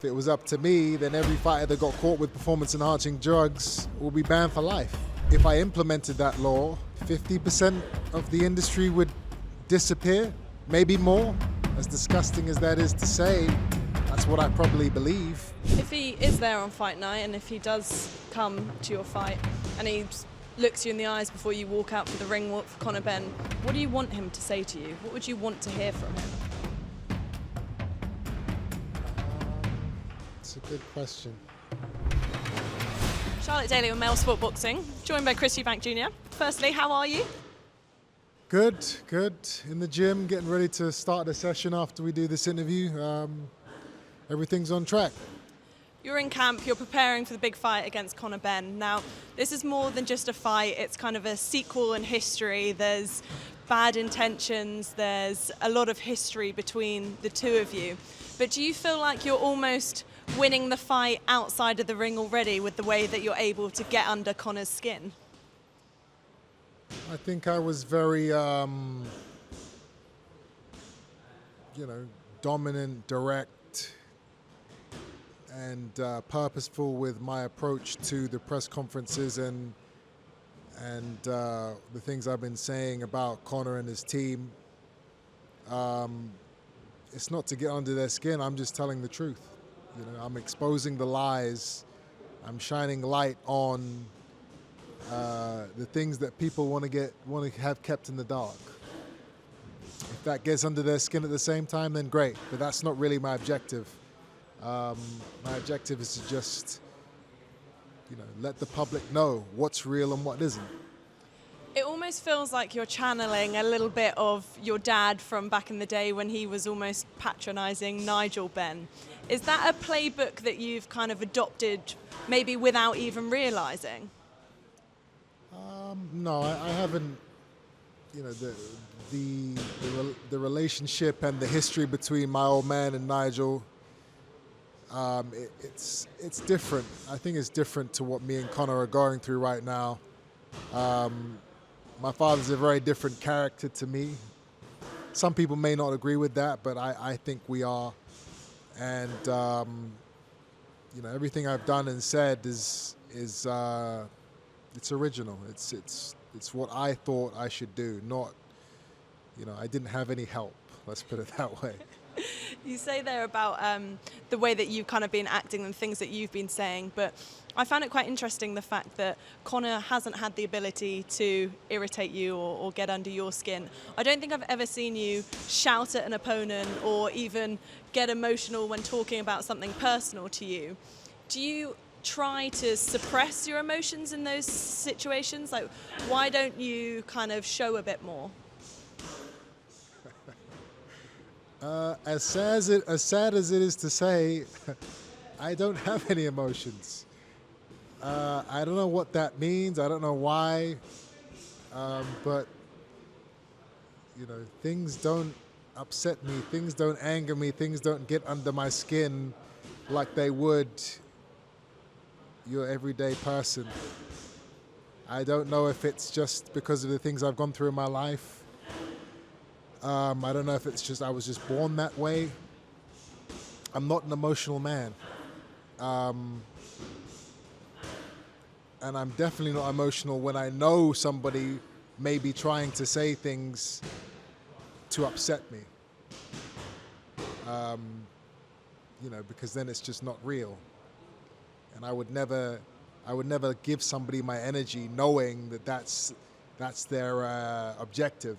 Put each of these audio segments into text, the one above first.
If it was up to me, then every fighter that got caught with performance-enhancing drugs will be banned for life. If I implemented that law, 50% of the industry would disappear, maybe more. As disgusting as that is to say, that's what I probably believe. If he is there on fight night and if he does come to your fight and he looks you in the eyes before you walk out for the ring for Conor Benn, what do you want him to say to you? What would you want to hear from him? It's a good question. Charlotte Daly with Male Sport Boxing, joined by Eubank Jr. Firstly, how are you? Good. In the gym, getting ready to start the session after we do this interview. Everything's on track. You're in camp, you're preparing for the big fight against Conor Benn. Now, this is more than just a fight, it's kind of a sequel in history. There's bad intentions, there's a lot of history between the two of you. But do you feel like you're almost winning the fight outside of the ring already with the way that you're able to get under Conor's skin? I think I was very, dominant, direct, and purposeful with my approach to the press conferences and the things I've been saying about Conor and his team. It's not to get under their skin. I'm just telling the truth. I'm exposing the lies. I'm shining light on the things that people want to have kept in the dark. If that gets under their skin at the same time, then great. But that's not really my objective. My objective is to just, let the public know what's real and what isn't. It almost feels like you're channeling a little bit of your dad from back in the day when he was almost patronising Nigel Benn. Is that a playbook that you've kind of adopted, maybe without even realising? No, I haven't. The relationship and the history between my old man and Nigel. It's different. I think it's different to what me and Conor are going through right now. My father's a very different character to me. Some people may not agree with that, but I think we are. And everything I've done and said is it's original. It's what I thought I should do. Not, I didn't have any help. Let's put it that way. You say there about the way that you've kind of been acting and things that you've been saying, but I found it quite interesting the fact that Conor hasn't had the ability to irritate you or get under your skin. I don't think I've ever seen you shout at an opponent or even get emotional when talking about something personal to you. Do you try to suppress your emotions in those situations? Like, why don't you kind of show a bit more? As sad as it is to say, I don't have any emotions. I don't know what that means. I don't know why. But things don't upset me. Things don't anger me. Things don't get under my skin like they would your everyday person. I don't know if it's just because of the things I've gone through in my life. I don't know if it's just I was just born that way. I'm not an emotional man. And I'm definitely not emotional when I know somebody may be trying to say things to upset me. Because then it's just not real. And I would never give somebody my energy knowing that that's their objective,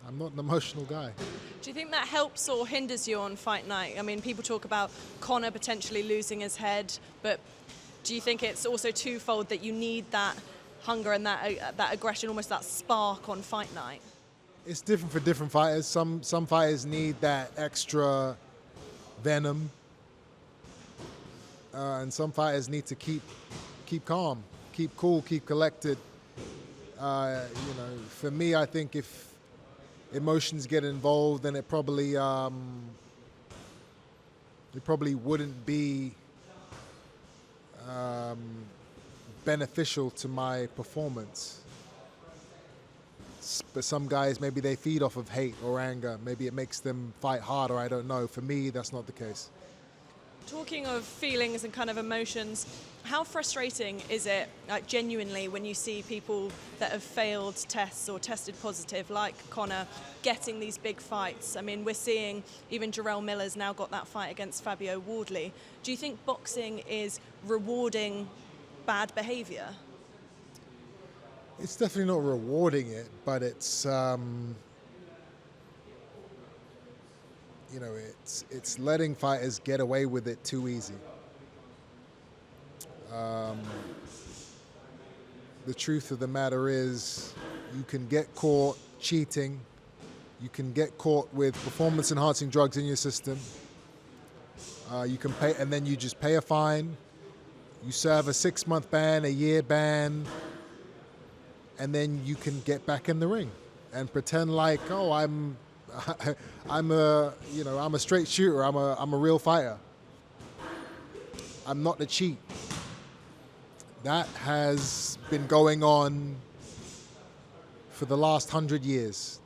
I'm not an emotional guy. Do you think that helps or hinders you on fight night? I mean, people talk about Conor potentially losing his head, but do you think it's also twofold that you need that hunger and that aggression, almost that spark on fight night? It's different for different fighters. Some fighters need that extra venom, and some fighters need to keep calm, keep cool, keep collected. For me, I think if emotions get involved, then it probably wouldn't be beneficial to my performance. But some guys, maybe they feed off of hate or anger. Maybe it makes them fight harder. I don't know. For me, that's not the case. Talking of feelings and kind of emotions, how frustrating is it, like genuinely, when you see people that have failed tests or tested positive, like Conor, getting these big fights? I mean, we're seeing even Jarrell Miller's now got that fight against Fabio Wardley. Do you think boxing is rewarding bad behaviour? It's definitely not rewarding it, but it's it's letting fighters get away with it too easy. The truth of the matter is, you can get caught cheating, you can get caught with performance-enhancing drugs in your system. You can pay, and then you just pay a fine. You serve a 6-month ban, a year ban, and then you can get back in the ring and pretend like, oh, I'm a straight shooter. I'm a real fighter. I'm not a cheat. That has been going on for the last 100 years.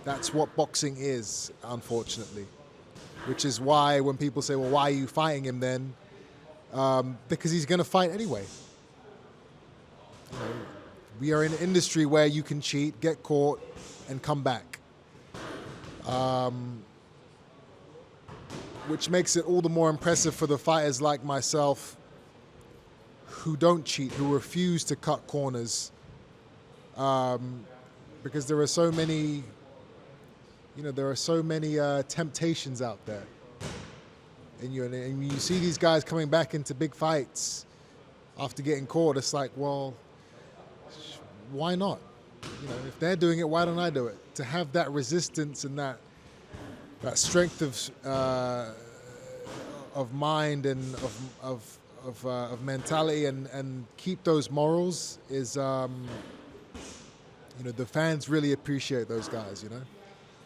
That's what boxing is, unfortunately. Which is why when people say, well, why are you fighting him then? Because he's going to fight anyway. You know, we are in an industry where you can cheat, get caught, and come back. Which makes it all the more impressive for the fighters like myself who don't cheat, who refuse to cut corners, because there are so many, temptations out there. And you see these guys coming back into big fights after getting caught. It's like, well, why not? If they're doing it, why don't I do it? To have that resistance and that strength of mind and of mentality and keep those morals is, the fans really appreciate those guys.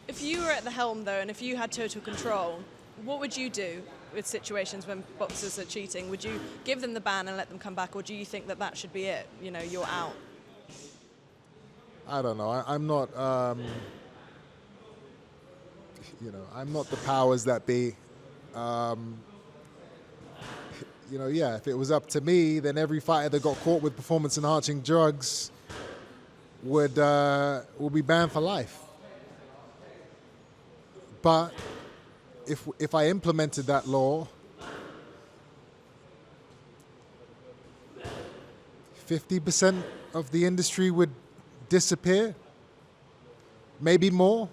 If you were at the helm though, and if you had total control, what would you do with situations when boxers are cheating? Would you give them the ban and let them come back, or do you think that should be it? You're out. I don't know. I'm not. I'm not the powers that be. If it was up to me, then every fighter that got caught with performance-enhancing drugs would be banned for life. But if I implemented that law, 50% of the industry would disappear, maybe more.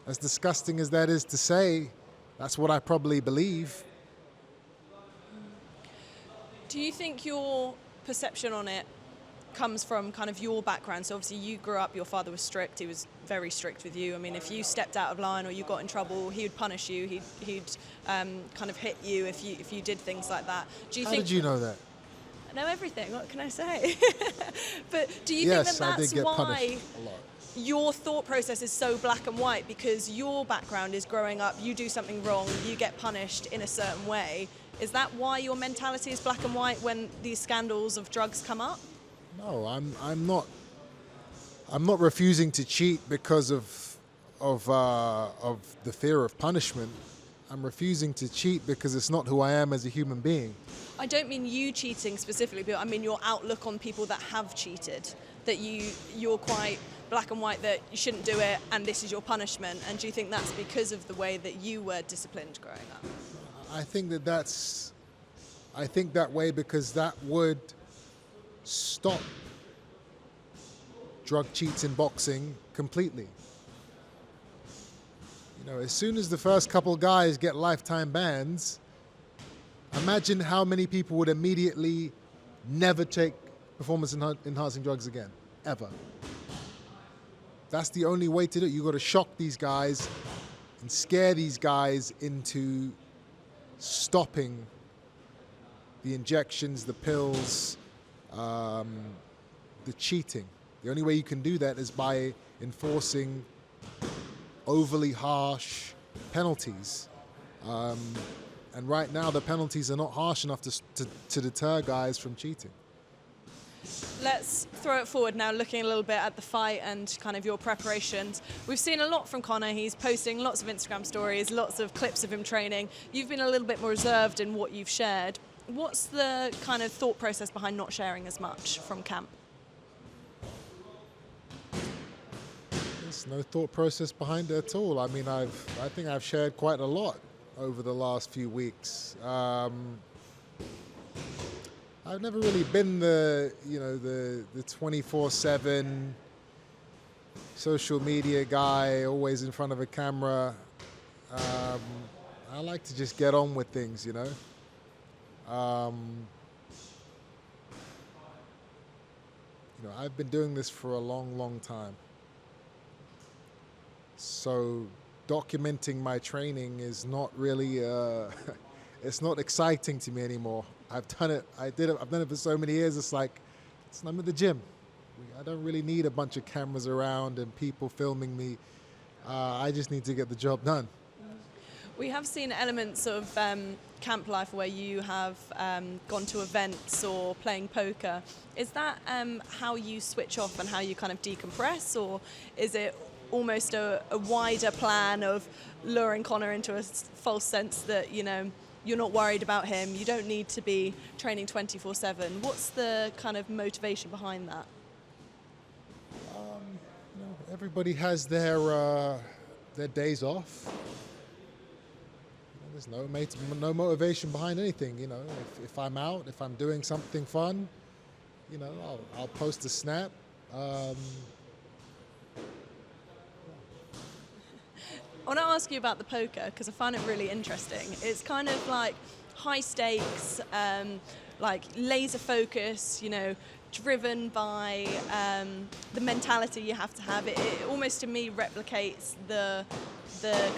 As disgusting as that is to say, that's what I probably believe. Do you think your perception on it comes from kind of your background? So obviously you grew up, your father was strict, he was very strict with you. I mean, if you stepped out of line or you got in trouble, he would punish you, he'd kind of hit you if you did things like that. How did you know that? I know everything, what can I say? But do you Yes, think that I did that's get why punished a lot. Your thought process is so black and white, because your background is growing up, you do something wrong, you get punished in a certain way? Is that why your mentality is black and white when these scandals of drugs come up? No, I'm not refusing to cheat because of the fear of punishment. I'm refusing to cheat because it's not who I am as a human being. I don't mean you cheating specifically, but I mean your outlook on people that have cheated. That you're quite black and white, that you shouldn't do it and this is your punishment. And do you think that's because of the way that you were disciplined growing up? I think I think that way because that would stop drug cheats in boxing completely. As soon as the first couple guys get lifetime bans, imagine how many people would immediately never take performance-enhancing drugs again, ever. That's the only way to do it. You got to shock these guys and scare these guys into stopping the injections, the pills, the cheating. The only way you can do that is by enforcing overly harsh penalties. And right now the penalties are not harsh enough to deter guys from cheating. Let's throw it forward now, looking a little bit at the fight and kind of your preparations. We've seen a lot from Conor. He's posting lots of Instagram stories, lots of clips of him training. You've been a little bit more reserved in what you've shared. What's the kind of thought process behind not sharing as much from camp? There's no thought process behind it at all. I mean, I think I've shared quite a lot over the last few weeks. I've never really been the 24/7 social media guy, always in front of a camera. I like to just get on with things, you know. I've been doing this for a long, long time. So documenting my training is not really, it's not exciting to me anymore. I've done it for so many years. It's like, I'm at the gym. I don't really need a bunch of cameras around and people filming me. I just need to get the job done. We have seen elements of camp life where you have gone to events or playing poker. Is that how you switch off and how you kind of decompress, or is it almost a wider plan of luring Conor into a false sense that, you're not worried about him, you don't need to be training 24/7? What's the kind of motivation behind that? Everybody has their days off. There's no motivation behind anything. If I'm out, if I'm doing something fun, I'll post a snap. I want to ask you about the poker because I find it really interesting. It's kind of like high stakes, like laser focus, driven by the mentality you have to have. It almost to me replicates the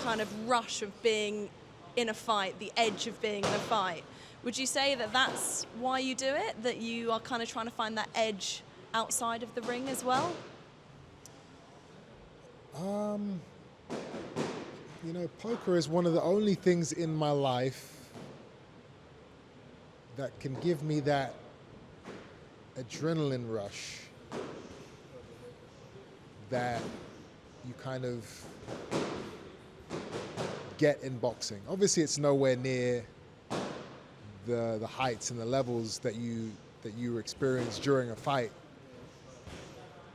kind of rush of being in a fight, the edge of being in a fight. Would you say that that's why you do it, that you are kind of trying to find that edge outside of the ring as well? Poker is one of the only things in my life that can give me that adrenaline rush that you kind of get in boxing. Obviously, it's nowhere near the heights and the levels that you experience during a fight.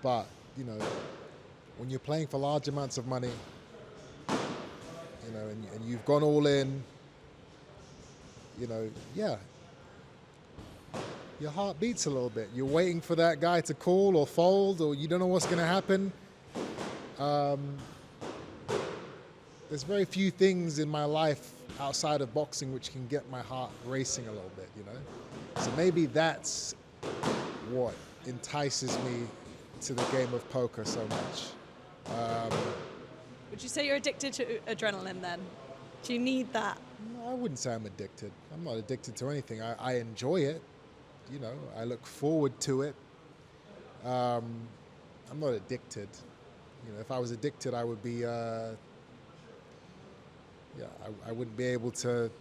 But when you're playing for large amounts of money, and you've gone all in, yeah, your heart beats a little bit. You're waiting for that guy to call or fold, or you don't know what's going to happen. There's very few things in my life outside of boxing which can get my heart racing a little bit, So maybe that's what entices me to the game of poker so much. Would you say you're addicted to adrenaline then? Do you need that? No, I wouldn't say I'm addicted. I'm not addicted to anything. I enjoy it. I look forward to it. I'm not addicted. If I was addicted, I would be, I wouldn't be able to,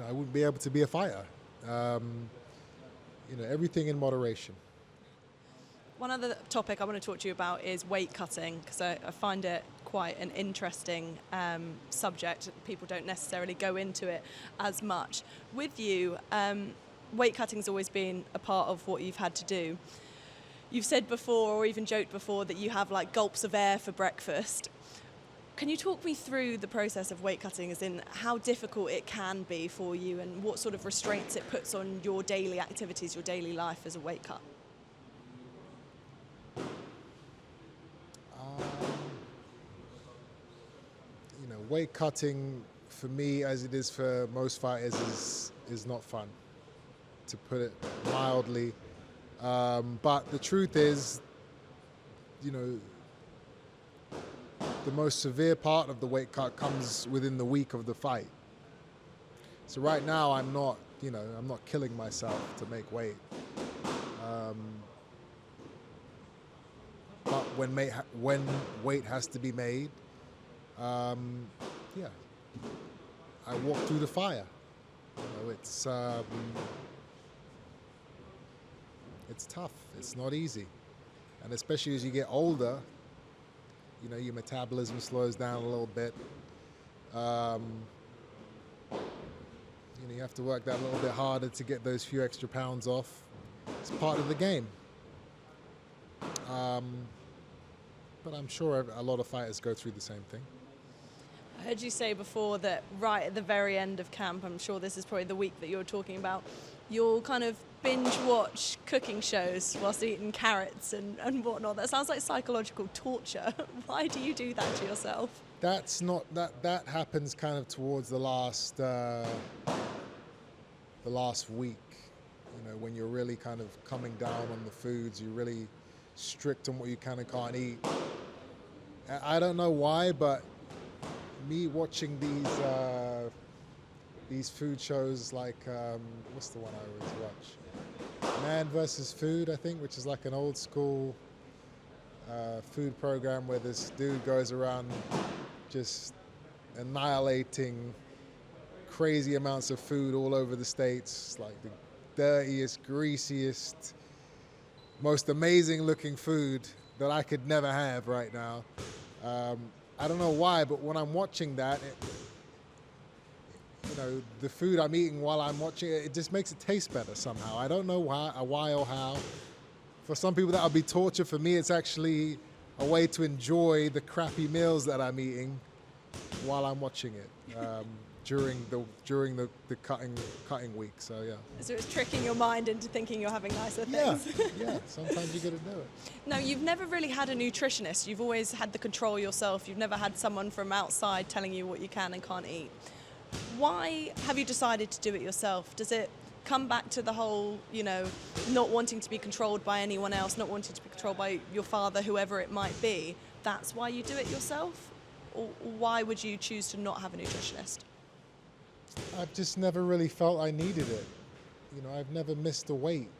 I wouldn't be able to be a fighter. Everything in moderation. One other topic I want to talk to you about is weight cutting, because I find it quite an interesting subject. People don't necessarily go into it as much. With you, weight cutting has always been a part of what you've had to do. You've said before, or even joked before, that you have like gulps of air for breakfast. Can you talk me through the process of weight cutting, as in how difficult it can be for you and what sort of restraints it puts on your daily activities, your daily life as a weight cut? Weight cutting for me, as it is for most fighters, is not fun, to put it mildly. But the truth is, the most severe part of the weight cut comes within the week of the fight. So right now, I'm not killing myself to make weight. But when weight has to be made, I walk through the fire. It's It's tough. It's not easy. And especially as you get older, you know, your metabolism slows down a little bit. You know, you have to work that a little bit harder to get those few extra pounds off. It's part of the game. But I'm sure a lot of fighters go through the same thing. I heard you say before that right at the very end of camp, I'm sure this is probably the week that you're talking about, you'll kind of binge watch cooking shows whilst eating carrots and whatnot. That sounds like psychological torture. Why do you do that to yourself? That's not that happens kind of towards the last week, you know, when you're really kind of coming down on the foods, you're really strict on what you can and can't eat. I don't know why, but me watching these food shows like what's the one I always watch? Man versus Food, I think, which is like an old school food program where this dude goes around just annihilating crazy amounts of food all over the States, like the dirtiest, greasiest, most amazing looking food that I could never have right now. I don't know why, but when I'm watching that, you know, the food I'm eating while I'm watching it, it just makes it taste better somehow. I don't know why or how. For some people that would be torture. For me, it's actually a way to enjoy the crappy meals that I'm eating while I'm watching it during the cutting week. So yeah. So it's tricking your mind into thinking you're having nicer things. Yeah. Sometimes you got to do it. Now, you've never really had a nutritionist. You've always had the control yourself. You've never had someone from outside telling you what you can and can't eat. Why have you decided to do it yourself? Does it come back to the whole, you know, not wanting to be controlled by anyone else, not wanting to be controlled by your father, whoever it might be? That's why you do it yourself? Or why would you choose to not have a nutritionist? I've just never really felt I needed it. You know, I've never missed a weight.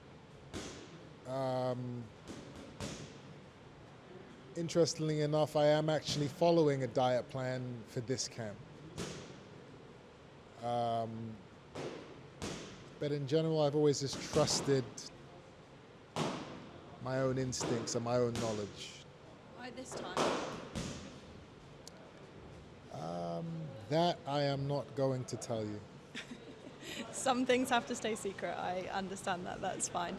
Interestingly enough, I am actually following a diet plan for this camp. But in general, I've always just trusted my own instincts and my own knowledge. Why this time? That I am not going to tell you. Some things have to stay secret. I understand that. That's fine.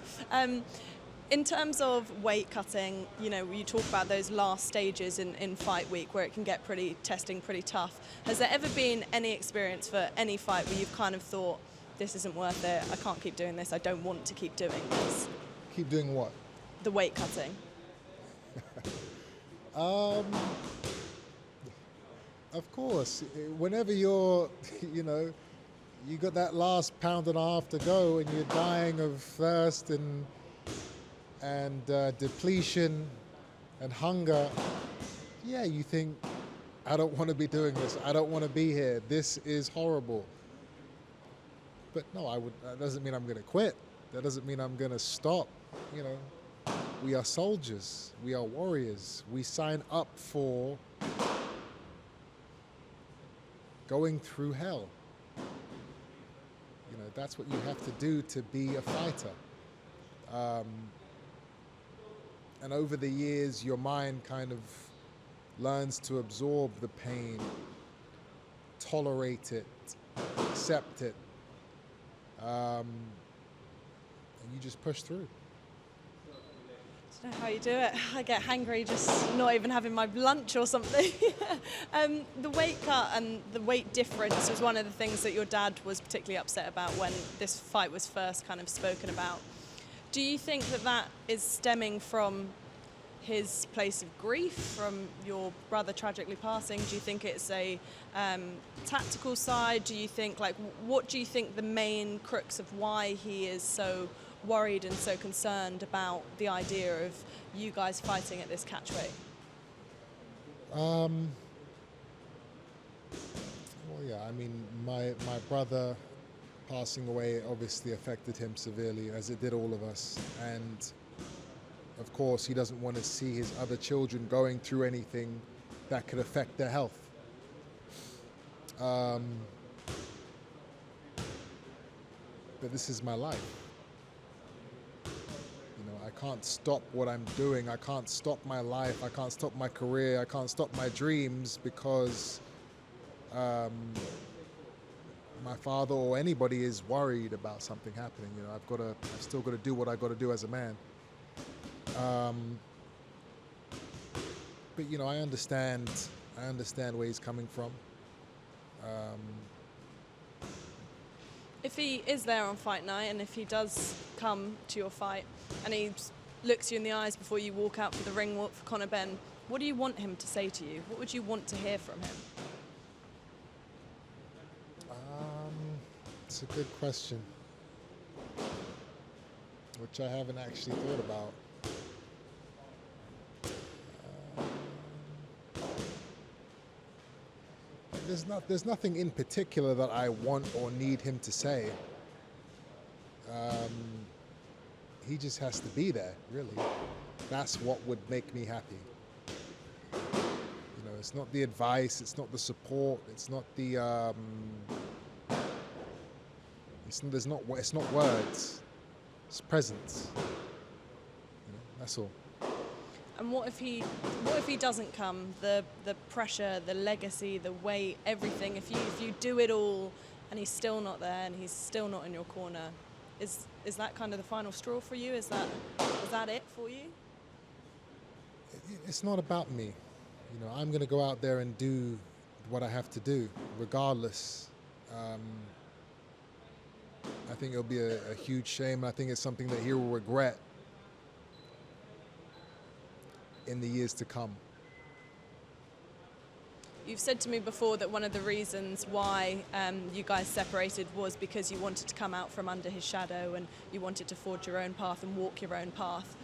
In terms of weight cutting, you know, you talk about those last stages in fight week where it can get pretty tough. Has there ever been any experience for any fight where you've kind of thought, this isn't worth it, I can't keep doing this, I don't want to keep doing this? Keep doing what? The weight cutting. Of course, whenever you're, you know, you got that last pound and a half to go and you're dying of thirst and depletion and hunger, yeah, you think, I don't want to be doing this. I don't want to be here. This is horrible. But no, that doesn't mean I'm going to quit. That doesn't mean I'm going to stop. You know, we are soldiers. We are warriors. We sign up for going through hell. You know, that's what you have to do to be a fighter. And over the years, your mind kind of learns to absorb the pain, tolerate it, accept it, and you just push through. I don't know how you do it. I get hangry just not even having my lunch or something. The weight cut and the weight difference was one of the things that your dad was particularly upset about when this fight was first kind of spoken about. Do you think that is stemming from his place of grief, from your brother tragically passing? Do you think it's a tactical side? Do you think, what do you think the main crux of why he is so worried and so concerned about the idea of you guys fighting at this catchweight? Well, yeah, I mean, my brother passing away obviously affected him severely, as it did all of us. And of course, he doesn't want to see his other children going through anything that could affect their health. But this is my life. You can't stop what I'm doing. I can't stop my life. I can't stop my career. I can't stop my dreams because my father or anybody is worried about something happening. You know, I've still got to do what I got to do as a man. But you know, I understand where he's coming from. If he is there on fight night, and if he does come to your fight, and he looks you in the eyes before you walk out for the ring walk for Conor Benn, what do you want him to say to you? What would you want to hear from him? It's a good question, which I haven't actually thought about. There's nothing in particular that I want or need him to say. He just has to be there, really. That's what would make me happy. You know, it's not the advice, it's not the support, it's not the it's not words. It's presence. You know, that's all. And what if he doesn't come? The pressure, the legacy, the weight, everything. If you do it all and he's still not there and he's still not in your corner, is that kind of the final straw for you? Is that it for you? It's not about me. You know, I'm going to go out there and do what I have to do, regardless. I think it'll be a huge shame. I think it's something that he will regret in the years to come. You've said to me before that one of the reasons why you guys separated was because you wanted to come out from under his shadow and you wanted to forge your own path and walk your own path.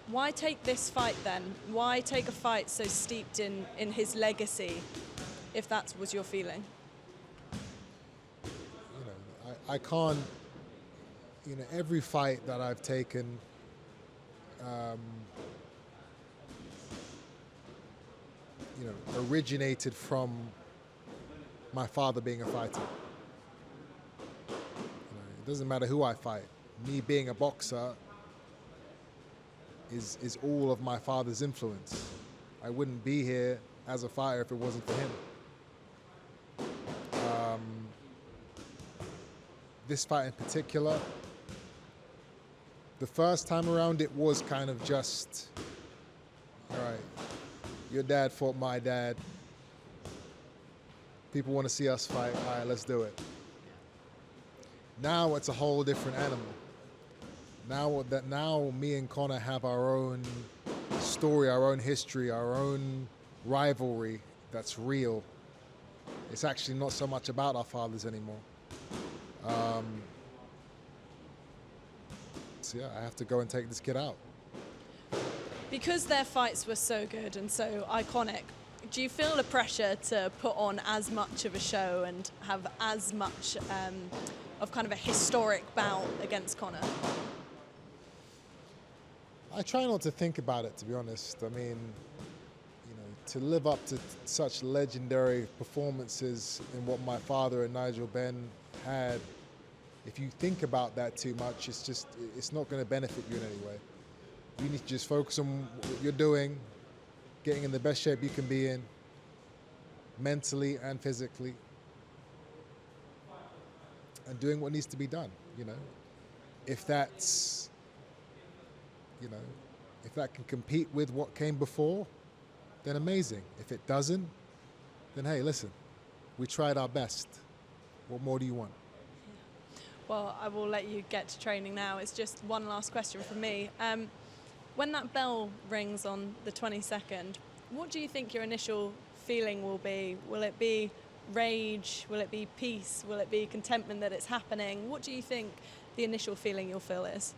Why take this fight then? Why take a fight so steeped in his legacy, if that was your feeling? You know, I can't, you know, every fight that I've taken, you know, originated from my father being a fighter. You know, it doesn't matter who I fight. Me being a boxer is all of my father's influence. I wouldn't be here as a fighter if it wasn't for him. This fight in particular, the first time around it was kind of just, all right, your dad fought my dad. People want to see us fight. All right, let's do it. Now it's a whole different animal. Now me and Conor have our own story, our own history, our own rivalry that's real. It's actually not so much about our fathers anymore. So yeah, I have to go and take this kid out. Because their fights were so good and so iconic, do you feel the pressure to put on as much of a show and have as much of kind of a historic bout against Conor? I try not to think about it, to be honest. I mean, you know, to live up to such legendary performances in what my father and Nigel Benn had, if you think about that too much, it's not going to benefit you in any way. You need to just focus on what you're doing, getting in the best shape you can be in, mentally and physically, and doing what needs to be done, you know. If that's, you know, if that can compete with what came before, then amazing. If it doesn't, then hey, listen, we tried our best. What more do you want? Well, I will let you get to training now. It's just one last question from me. When that bell rings on the 22nd, what do you think your initial feeling will be? Will it be rage? Will it be peace? Will it be contentment that it's happening? What do you think the initial feeling you'll feel is?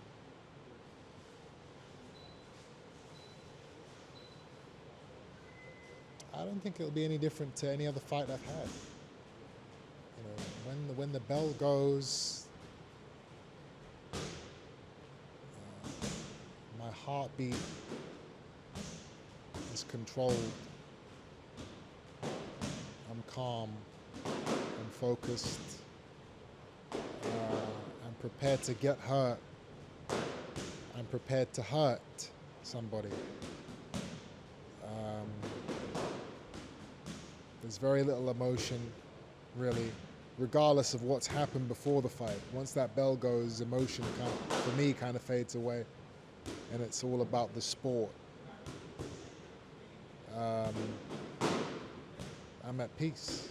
I don't think it'll be any different to any other fight I've had. You know, when the bell goes, my heartbeat is controlled. I'm calm. I'm focused. I'm prepared to get hurt. I'm prepared to hurt somebody. There's very little emotion, really, regardless of what's happened before the fight. Once that bell goes, emotion, for me, kind of fades away, and it's all about the sport. I'm at peace.